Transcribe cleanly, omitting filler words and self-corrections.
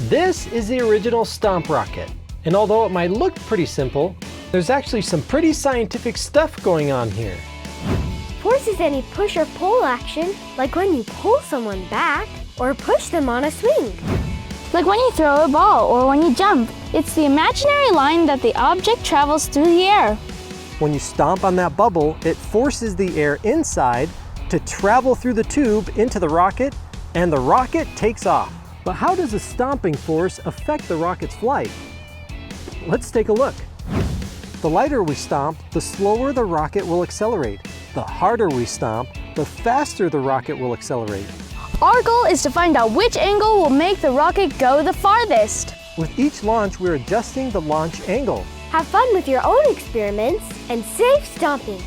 This is the original Stomp rocket, and although it might look pretty simple, there's actually some pretty scientific stuff going on here. Force is any push or pull action, like when you pull someone back or push them on a swing. Like when you throw a ball or when you jump, it's the imaginary line that the object travels through the air. When you stomp on that bubble, it forces the air inside to travel through the tube into the rocket, and the rocket takes off. But how does the stomping force affect the rocket's flight? Let's take a look. The lighter we stomp, the slower the rocket will accelerate. The harder we stomp, the faster the rocket will accelerate. Our goal is to find out which angle will make the rocket go the farthest. With each launch, we're adjusting the launch angle. Have fun with your own experiments and safe stomping.